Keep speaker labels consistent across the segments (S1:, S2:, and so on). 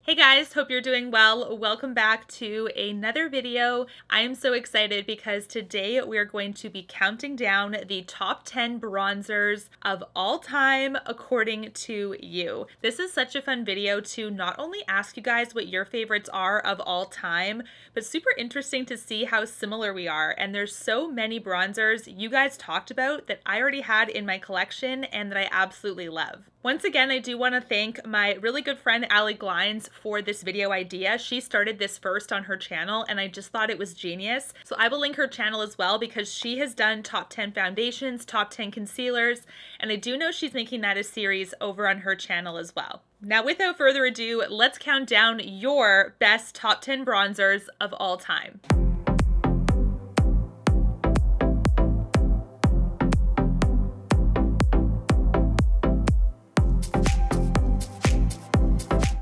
S1: Hey guys, hope you're doing well. Welcome back to another video. I am so excited because today we're going to be counting down the top 10 bronzers of all time according to you. This is such a fun video to not only ask you guys what your favorites are of all time, but super interesting to see how similar we are. And there's so many bronzers you guys talked about that I already had in my collection and that I absolutely love. Once again, I do want to thank my really good friend Allie Glines for this video idea. She started this first on her channel and I just thought it was genius. So I will link her channel as well because she has done top 10 foundations, top 10 concealers, and I do know she's making that a series over on her channel as well. Now, without further ado, let's count down your best top 10 bronzers of all time.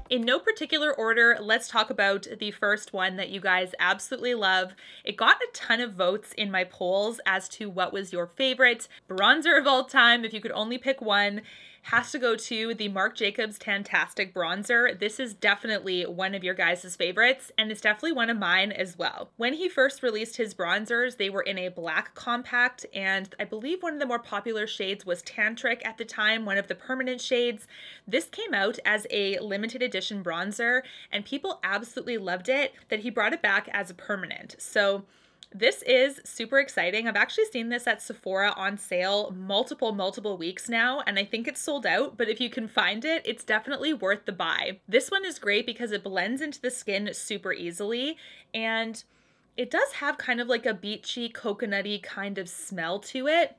S1: In no particular order, let's talk about the first one that you guys absolutely love. It got a ton of votes in my polls as to what was your favorite bronzer of all time. If you could only pick one, has to go to the Marc Jacobs Tantastic bronzer. This is definitely one of your guys' favorites, and it's definitely one of mine as well. When he first released his bronzers, they were in a black compact, and I believe one of the more popular shades was Tantric at the time, one of the permanent shades. This came out as a limited edition bronzer, and people absolutely loved it that he brought it back as a permanent. So this is super exciting. I've actually seen this at Sephora on sale multiple weeks now, and I think it's sold out, but if you can find it, it's definitely worth the buy. This one is great because it blends into the skin super easily, and it does have kind of like a beachy, coconutty kind of smell to it.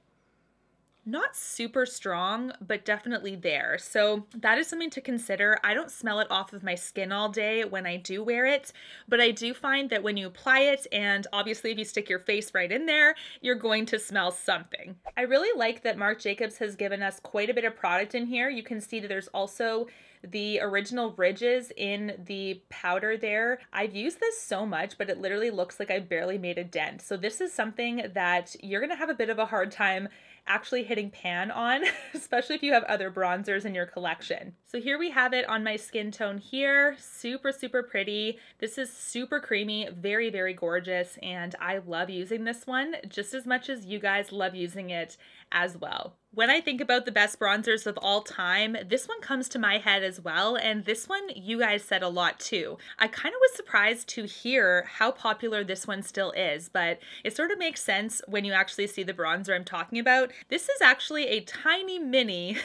S1: Not super strong, but definitely there. So that is something to consider. I don't smell it off of my skin all day when I do wear it, but I do find that when you apply it, and obviously if you stick your face right in there, you're going to smell something. I really like that Marc Jacobs has given us quite a bit of product in here. You can see that there's also the original ridges in the powder there. I've used this so much, but it literally looks like I barely made a dent. So this is something that you're gonna have a bit of a hard time actually hitting pan on, especially if you have other bronzers in your collection. So here we have it on my skin tone here. Super pretty. This is super creamy, very gorgeous, and I love using this one just as much as you guys love using it as well. When I think about the best bronzers of all time, this one comes to my head as well, and this one you guys said a lot too. I kind of was surprised to hear how popular this one still is, but it sort of makes sense when you actually see the bronzer I'm talking about. This is actually a tiny mini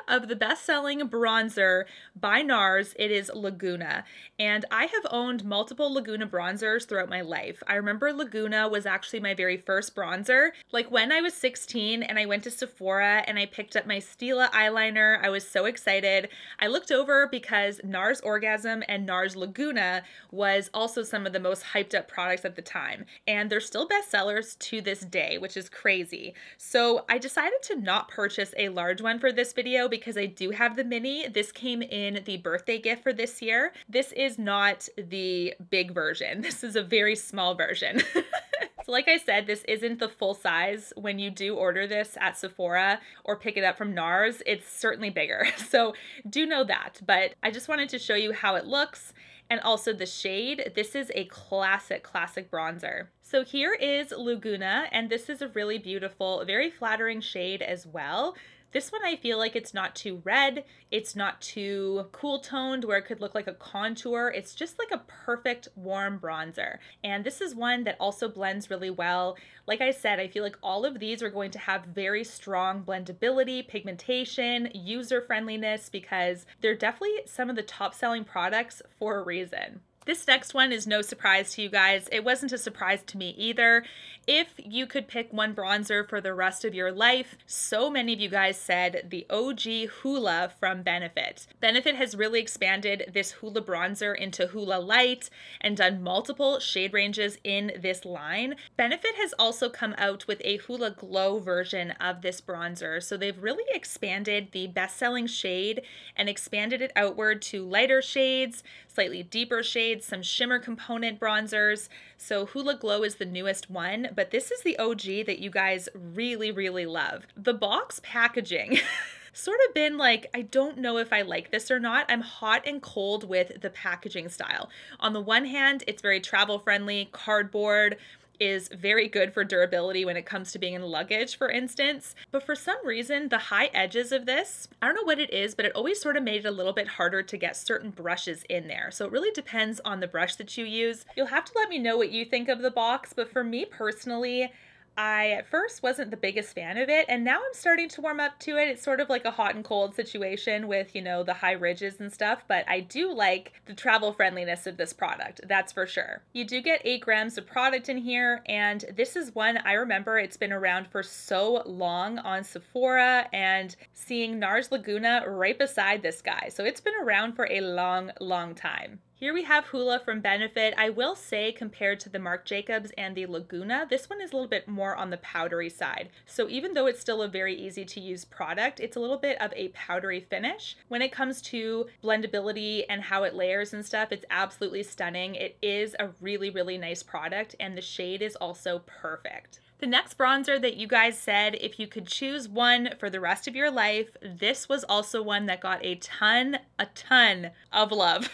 S1: of the best-selling bronzer by Nars. It is Laguna, and I have owned multiple Laguna bronzers throughout my life. I remember Laguna was actually my very first bronzer. Like when I was 16 and I went to Sephora and I picked up my Stila eyeliner, I was so excited. I looked over because Nars Orgasm and Nars Laguna was also some of the most hyped up products at the time, and they're still bestsellers to this day, which is crazy. So I decided to not purchase a large one for this video because I do have the mini. This came in the birthday gift for this year. This is not the big version. This is a very small version. So like I said, this isn't the full size. When you do order this at Sephora or pick it up from Nars, it's certainly bigger. So do know that, but I just wanted to show you how it looks and also the shade. This is a classic bronzer. So here is Laguna, and this is a really beautiful, very flattering shade as well. This one I feel like it's not too red, it's not too cool toned where it could look like a contour. It's just like a perfect warm bronzer. And this is one that also blends really well. Like I said, I feel like all of these are going to have very strong blendability, pigmentation, user friendliness, because they're definitely some of the top selling products for a reason. This next one is no surprise to you guys. It wasn't a surprise to me either. If you could pick one bronzer for the rest of your life, so many of you guys said the OG Hoola from Benefit. Benefit has really expanded this Hoola bronzer into Hoola Light and done multiple shade ranges in this line. Benefit has also come out with a Hoola Glow version of this bronzer. So they've really expanded the best-selling shade and expanded it outward to lighter shades, slightly deeper shades, some shimmer component bronzers. So Hoola Glow is the newest one, but this is the OG that you guys really love. The box packaging sort of been like, I don't know if I like this or not. I'm hot and cold with the packaging style. On the one hand, it's very travel friendly, cardboard, is very good for durability when it comes to being in luggage, for instance. But for some reason, the high edges of this, I don't know what it is, but it always sort of made it a little bit harder to get certain brushes in there. So it really depends on the brush that you use. You'll have to let me know what you think of the box, but for me personally, I at first wasn't the biggest fan of it, and now I'm starting to warm up to it. It's sort of like a hot and cold situation with, you know, the high ridges and stuff, but I do like the travel friendliness of this product, that's for sure. You do get 8 grams of product in here, and this is one I remember it's been around for so long on Sephora and seeing Nars Laguna right beside this guy. So it's been around for a long, long time. Here we have Hoola from Benefit. I will say compared to the Marc Jacobs and the Laguna, this one is a little bit more on the powdery side. So even though it's still a very easy to use product, it's a little bit of a powdery finish. When it comes to blendability and how it layers and stuff, it's absolutely stunning. It is a really, really nice product, and the shade is also perfect. The next bronzer that you guys said, if you could choose one for the rest of your life, this was also one that got a ton of love.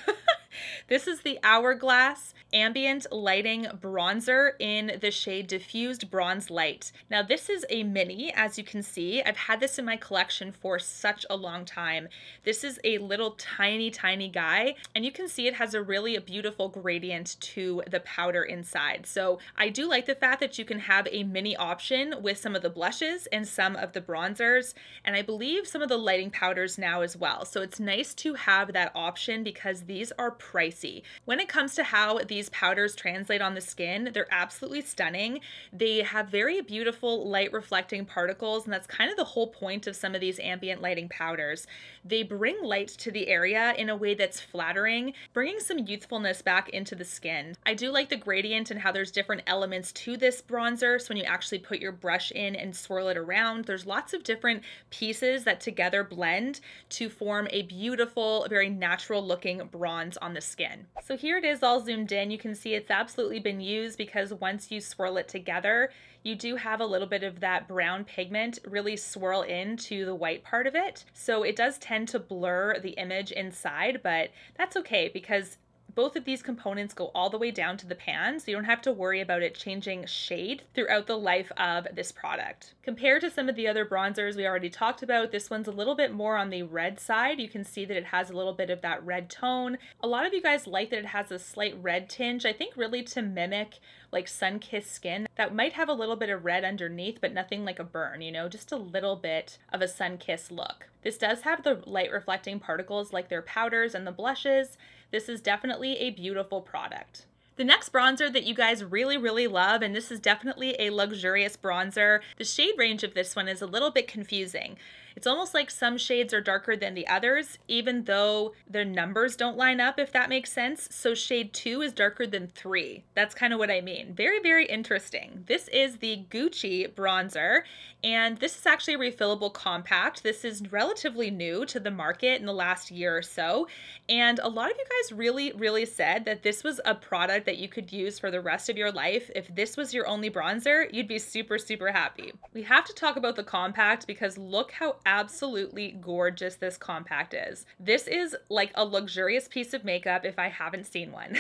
S1: This is the Hourglass Ambient Lighting Bronzer in the shade Diffused Bronze Light. Now this is a mini, as you can see. I've had this in my collection for such a long time. This is a little tiny guy, and you can see it has a really beautiful gradient to the powder inside. So I do like the fact that you can have a mini option with some of the blushes and some of the bronzers, and I believe some of the lighting powders now as well. So it's nice to have that option because these are pricey. When it comes to how these powders translate on the skin, they're absolutely stunning. They have very beautiful light reflecting particles, and that's kind of the whole point of some of these ambient lighting powders. They bring light to the area in a way that's flattering, bringing some youthfulness back into the skin. I do like the gradient and how there's different elements to this bronzer. So when you actually put your brush in and swirl it around, there's lots of different pieces that together blend to form a beautiful, very natural looking bronze on the skin. So here it is all zoomed in. You can see it's absolutely been used because once you swirl it together, you do have a little bit of that brown pigment really swirl into the white part of it. So it does tend to blur the image inside, but that's okay because both of these components go all the way down to the pan, so you don't have to worry about it changing shade throughout the life of this product. Compared to some of the other bronzers we already talked about, this one's a little bit more on the red side. You can see that it has a little bit of that red tone. A lot of you guys like that it has a slight red tinge, I think really to mimic like sun-kissed skin that might have a little bit of red underneath, but nothing like a burn, you know, just a little bit of a sun-kissed look. This does have the light reflecting particles like their powders and the blushes. This is definitely a beautiful product. The next bronzer that you guys really love, and this is definitely a luxurious bronzer, the shade range of this one is a little bit confusing. It's almost like some shades are darker than the others, even though their numbers don't line up, if that makes sense. So shade 2 is darker than 3. That's kind of what I mean. Very interesting. This is the Gucci bronzer, and this is actually a refillable compact. This is relatively new to the market in the last year or so, and a lot of you guys really said that this was a product that you could use for the rest of your life. If this was your only bronzer, you'd be super happy. We have to talk about the compact because look how absolutely gorgeous this compact is. This is like a luxurious piece of makeup if I haven't seen one.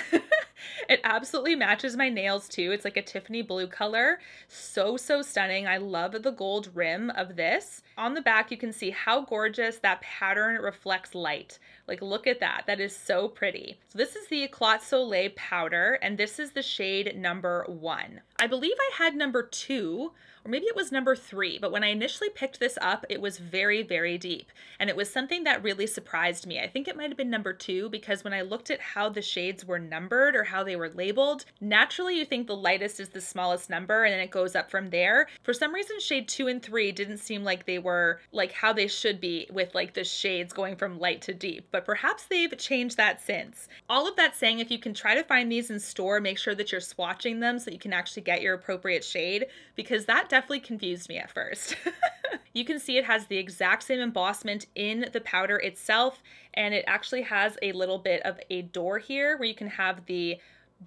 S1: It absolutely matches my nails too. It's like a Tiffany blue color. So stunning. I love the gold rim of this. On the back, you can see how gorgeous that pattern reflects light. Like, look at that. That is so pretty. So this is the Eclat Soleil powder, and this is the shade number 1. I believe I had number 2, or maybe it was number 3, but when I initially picked this up, it was very deep, and it was something that really surprised me. I think it might have been number 2 because when I looked at how the shades were numbered or how they were labeled, naturally you think the lightest is the smallest number and then it goes up from there. For some reason, shade 2 and 3 didn't seem like they were like how they should be with like the shades going from light to deep, but perhaps they've changed that since. All of that saying, if you can try to find these in store, make sure that you're swatching them so that you can actually get your appropriate shade, because that definitely confused me at first. You can see it has the exact same embossment in the powder itself, and it actually has a little bit of a door here where you can have the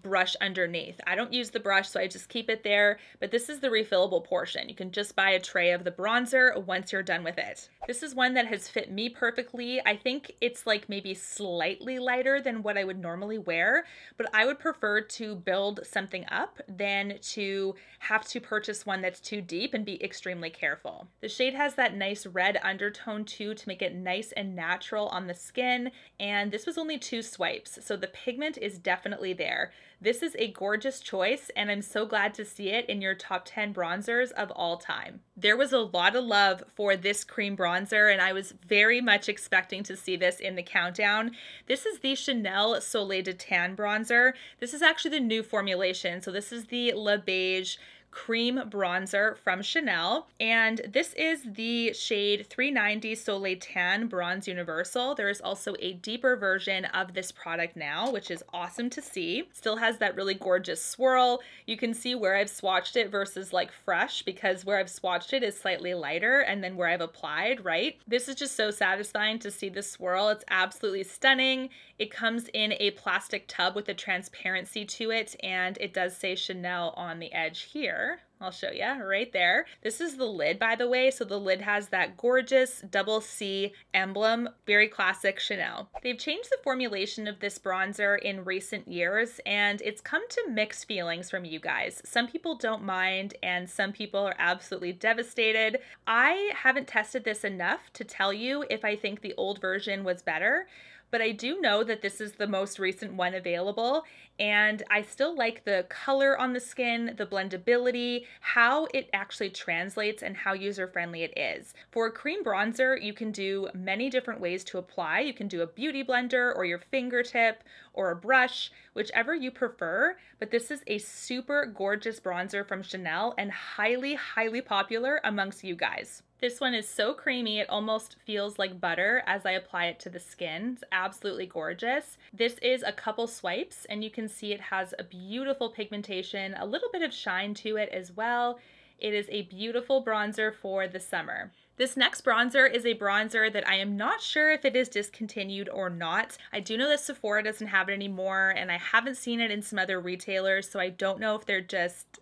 S1: brush underneath. I don't use the brush, so I just keep it there, but this is the refillable portion. You can just buy a tray of the bronzer once you're done with it. This is one that has fit me perfectly. I think it's like maybe slightly lighter than what I would normally wear, but I would prefer to build something up than to have to purchase one that's too deep and be extremely careful. The shade has that nice red undertone too to make it nice and natural on the skin, and this was only 2 swipes, so the pigment is definitely there. This is a gorgeous choice, and I'm so glad to see it in your top 10 bronzers of all time. There was a lot of love for this cream bronzer, and I was very much expecting to see this in the countdown. This is the Chanel Soleil de Tan bronzer. This is actually the new formulation, so this is the Le Beige cream bronzer from Chanel, and this is the shade 390 Soleil Tan Bronze Universal. There is also a deeper version of this product now, which is awesome to see. Still has that really gorgeous swirl. You can see where I've swatched it versus like fresh, because where I've swatched it is slightly lighter, and then where I've applied, right? This is just so satisfying to see the swirl. It's absolutely stunning. It comes in a plastic tub with a transparency to it, and it does say Chanel on the edge here. I'll show you right there. This is the lid, by the way. So the lid has that gorgeous double C emblem, very classic Chanel. They've changed the formulation of this bronzer in recent years, and it's come to mixed feelings from you guys. Some people don't mind, and some people are absolutely devastated. I haven't tested this enough to tell you if I think the old version was better, but I do know that this is the most recent one available, and I still like the color on the skin, the blendability, how it actually translates, and how user-friendly it is. For a cream bronzer, you can do many different ways to apply. You can do a beauty blender or your fingertip or a brush, whichever you prefer, but this is a super gorgeous bronzer from Chanel and highly, highly popular amongst you guys. This one is so creamy, it almost feels like butter as I apply it to the skin. It's absolutely gorgeous. This is a couple swipes, and you can see it has a beautiful pigmentation, a little bit of shine to it as well. It is a beautiful bronzer for the summer. This next bronzer is a bronzer that I am not sure if it is discontinued or not. I do know that Sephora doesn't have it anymore, and I haven't seen it in some other retailers, so I don't know if they're just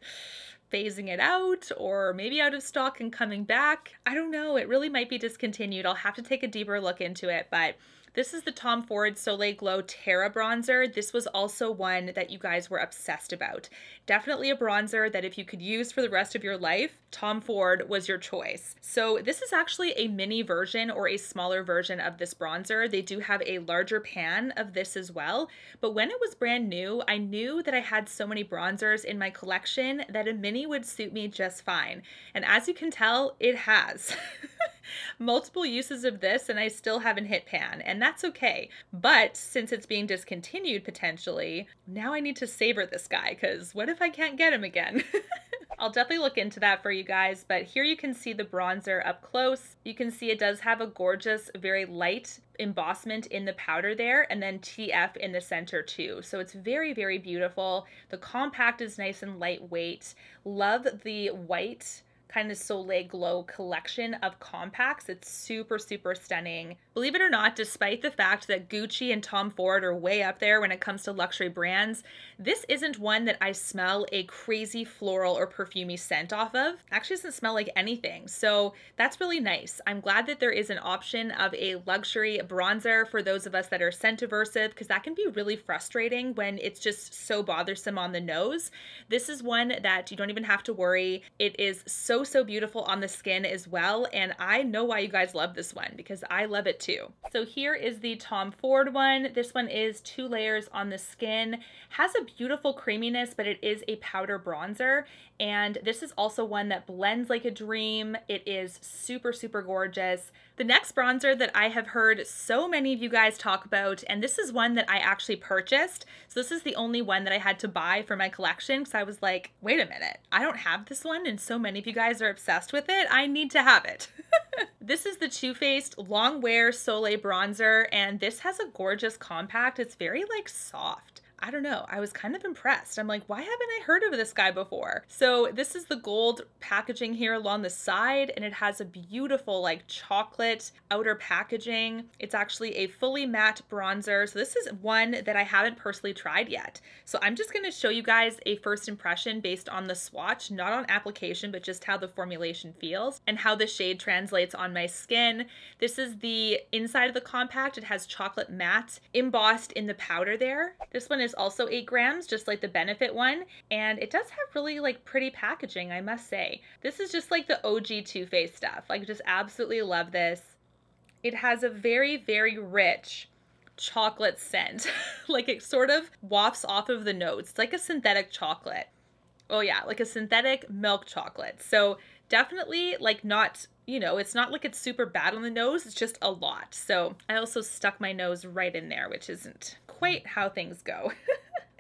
S1: phasing it out or maybe out of stock and coming back. I don't know. It really might be discontinued. I'll have to take a deeper look into it, but this is the Tom Ford Soleil Glow Terra bronzer. This was also one that you guys were obsessed about. Definitely a bronzer that if you could use for the rest of your life, Tom Ford was your choice. So this is actually a mini version or a smaller version of this bronzer. They do have a larger pan of this as well, but when it was brand new, I knew that I had so many bronzers in my collection that a mini would suit me just fine. And as you can tell, it has. Multiple uses of this, and I still haven't hit pan, and that's okay. But since it's being discontinued potentially, now I need to savor this guy, because what if I can't get him again? I'll definitely look into that for you guys, but here you can see the bronzer up close. You can see it does have a gorgeous, very light embossment in the powder there, and then TF in the center too. So it's very, very beautiful. The compact is nice and lightweight. Love the white kind of Soleil Glow collection of compacts. It's super, super stunning. Believe it or not, despite the fact that Gucci and Tom Ford are way up there when it comes to luxury brands, this isn't one that I smell a crazy floral or perfumey scent off of. It actually doesn't smell like anything. So that's really nice. I'm glad that there is an option of a luxury bronzer for those of us that are scent aversive, because that can be really frustrating when it's just so bothersome on the nose. This is one that you don't even have to worry. It is so beautiful on the skin as well, and I know why you guys love this one, because I love it too. So here is the Tom Ford one. This one is 2 layers on the skin, has a beautiful creaminess, but it is a powder bronzer, and this is also one that blends like a dream. It is super, super gorgeous. The next bronzer that I have heard so many of you guys talk about, and this is one that I actually purchased. So this is the only one that I had to buy for my collection, because I was like, wait a minute, I don't have this one, and so many of you guys are obsessed with it. I need to have it. This is the Too Faced Long Wear Soleil bronzer, and this has a gorgeous compact. It's very like soft. I don't know, I was kind of impressed. I'm like, why haven't I heard of this guy before? So this is the gold packaging here along the side, and it has a beautiful like chocolate outer packaging. It's actually a fully matte bronzer. So this is one that I haven't personally tried yet. So I'm just gonna show you guys a first impression based on the swatch, not on application, but just how the formulation feels and how the shade translates on my skin. This is the inside of the compact. It has chocolate matte embossed in the powder there. This one is also 8 grams, just like the Benefit one. And it does have really like pretty packaging, I must say. This is just like the OG Too Faced stuff. Like, just absolutely love this. It has a very, very rich chocolate scent. Like, it sort of wafts off of the nose. It's like a synthetic chocolate. Oh yeah, like a synthetic milk chocolate. So definitely like not, you know, it's not like it's super bad on the nose, it's just a lot. So I also stuck my nose right in there, which isn't quite how things go.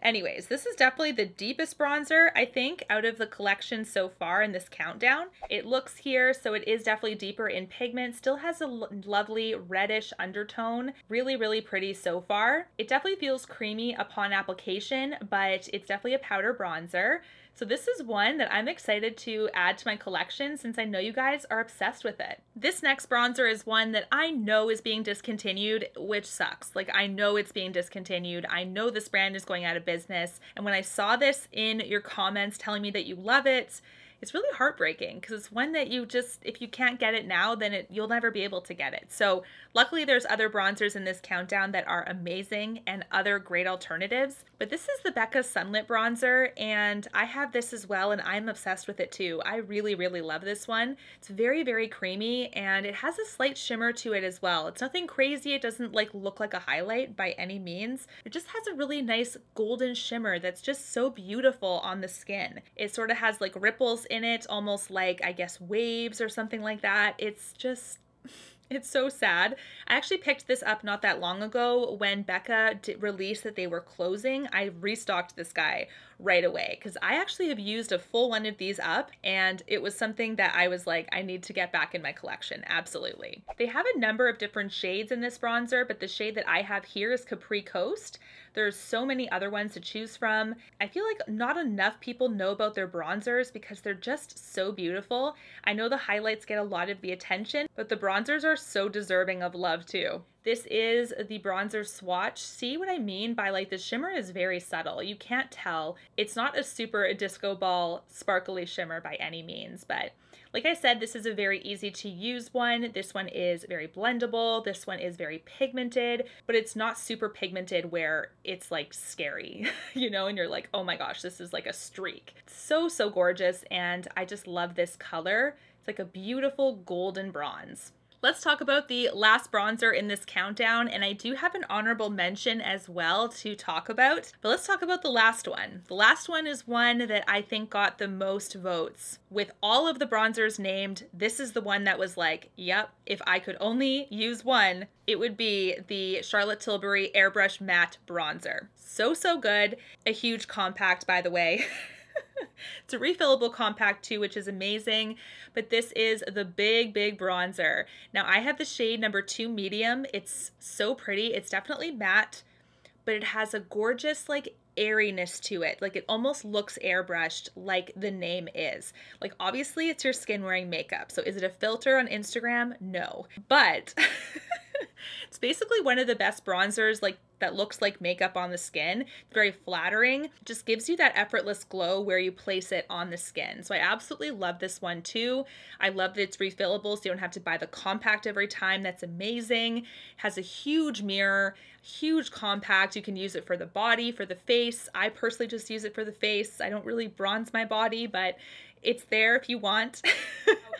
S1: Anyways, this is definitely the deepest bronzer, I think, out of the collection so far in this countdown. It looks here, so it is definitely deeper in pigment, still has a lovely reddish undertone. Really, really pretty so far. It definitely feels creamy upon application, but it's definitely a powder bronzer. So this is one that I'm excited to add to my collection since I know you guys are obsessed with it. This next bronzer is one that I know is being discontinued, which sucks. Like, I know it's being discontinued. I know this brand is going out of business. And when I saw this in your comments telling me that you love it, it's really heartbreaking because it's one that you just, if you can't get it now, then you'll never be able to get it. So luckily there's other bronzers in this countdown that are amazing and other great alternatives. But this is the Becca Sunlit bronzer, and I have this as well, and I'm obsessed with it too. I really, really love this one. It's very, very creamy, and it has a slight shimmer to it as well. It's nothing crazy. It doesn't like look like a highlight by any means. It just has a really nice golden shimmer that's just so beautiful on the skin. It sort of has like ripples in it, almost like, I guess, waves or something like that. It's just, it's so sad. I actually picked this up not that long ago when Becca released that they were closing. I restocked this guy right away because I actually have used a full one of these up, and it was something that I was like, I need to get back in my collection. Absolutely. They have a number of different shades in this bronzer, but the shade that I have here is Capri Coast. There's so many other ones to choose from. I feel like not enough people know about their bronzers because they're just so beautiful. I know the highlights get a lot of the attention, but the bronzers are so deserving of love too. This is the bronzer swatch. See what I mean by like the shimmer is very subtle. You can't tell. It's not a super disco ball sparkly shimmer by any means, but like I said, this is a very easy to use one. This one is very blendable. This one is very pigmented, but it's not super pigmented where it's like scary, you know, and you're like, oh my gosh, this is like a streak. It's so, so gorgeous. And I just love this color. It's like a beautiful golden bronze. Let's talk about the last bronzer in this countdown, and I do have an honorable mention as well to talk about, but let's talk about the last one. The last one is one that I think got the most votes. With all of the bronzers named, this is the one that was like, yep, if I could only use one, it would be the Charlotte Tilbury Airbrush Matte Bronzer. So, so good. A huge compact, by the way. It's a refillable compact too, which is amazing, but this is the big, big bronzer. Now I have the shade number 2 medium. It's so pretty. It's definitely matte, but it has a gorgeous like airiness to it. Like, it almost looks airbrushed like the name is. Like, obviously it's your skin wearing makeup. So is it a filter on Instagram? No, but it's basically one of the best bronzers like that looks like makeup on the skin. It's very flattering. It just gives you that effortless glow where you place it on the skin. So I absolutely love this one too. I love that it's refillable, so you don't have to buy the compact every time. That's amazing. It has a huge mirror, huge compact. You can use it for the body, for the face. I personally just use it for the face. I don't really bronze my body, but it's there if you want.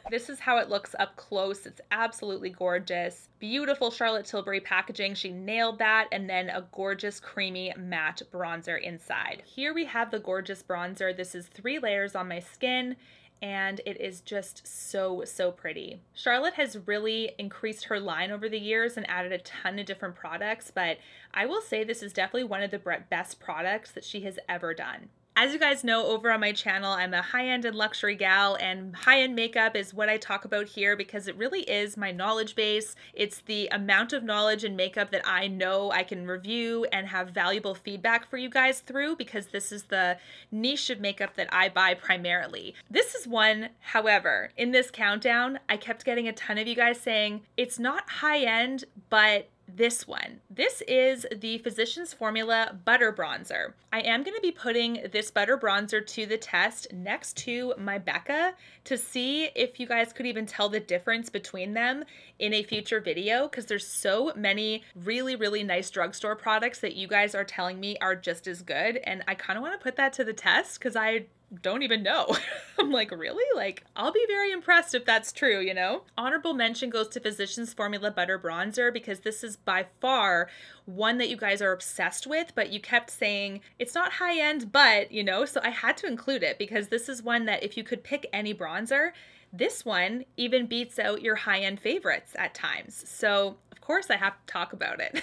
S1: This is how it looks up close. It's absolutely gorgeous. Beautiful Charlotte Tilbury packaging. She nailed that. And then a gorgeous creamy matte bronzer inside. Here we have the gorgeous bronzer. This is 3 layers on my skin, and it is just so, so pretty. Charlotte has really increased her line over the years and added a ton of different products, but I will say this is definitely one of the best products that she has ever done. As you guys know, over on my channel, I'm a high-end and luxury gal, and high-end makeup is what I talk about here because it really is my knowledge base. It's the amount of knowledge in makeup that I know I can review and have valuable feedback for you guys through, because this is the niche of makeup that I buy primarily. This is one, however, in this countdown, I kept getting a ton of you guys saying, it's not high-end, but this one. This is the Physicians Formula Butter Bronzer. I am going to be putting this butter bronzer to the test next to my Becca to see if you guys could even tell the difference between them in a future video, because there's so many really nice drugstore products that you guys are telling me are just as good, and I kind of want to put that to the test because I don't even know. I'm like, really? Like, I'll be very impressed if that's true, you know? Honorable mention goes to Physicians Formula Butter Bronzer because this is by far one that you guys are obsessed with, but you kept saying it's not high end, but, you know, so I had to include it because this is one that if you could pick any bronzer, this one even beats out your high-end favorites at times. So, of course, I have to talk about it.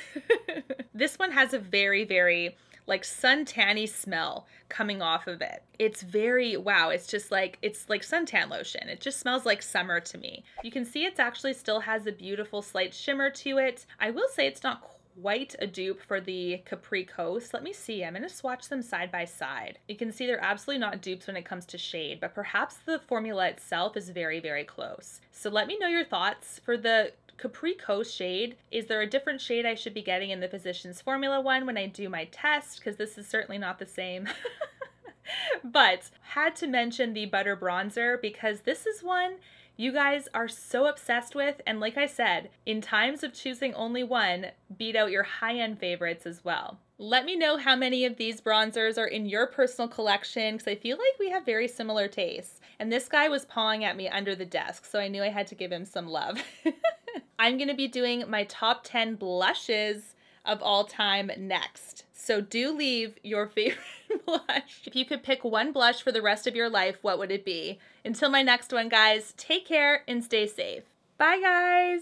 S1: This one has a very like suntanny smell coming off of it. It's very, wow, it's just like, it's like suntan lotion. It just smells like summer to me. You can see it's actually still has a beautiful slight shimmer to it. I will say it's not quite a dupe for the Capri Coast. Let me see, I'm gonna swatch them side by side. You can see they're absolutely not dupes when it comes to shade, but perhaps the formula itself is very close. So let me know your thoughts. For the Capri Coast shade, is there a different shade I should be getting in the Physicians Formula one when I do my test? Because this is certainly not the same. But had to mention the butter bronzer because this is one you guys are so obsessed with, and like I said, in times of choosing only one, beat out your high-end favorites as well. Let me know how many of these bronzers are in your personal collection because I feel like we have very similar tastes. And this guy was pawing at me under the desk, so I knew I had to give him some love. I'm going to be doing my top 10 blushes of all time next. So do leave your favorite blush. If you could pick one blush for the rest of your life, what would it be? Until my next one, guys, take care and stay safe. Bye, guys.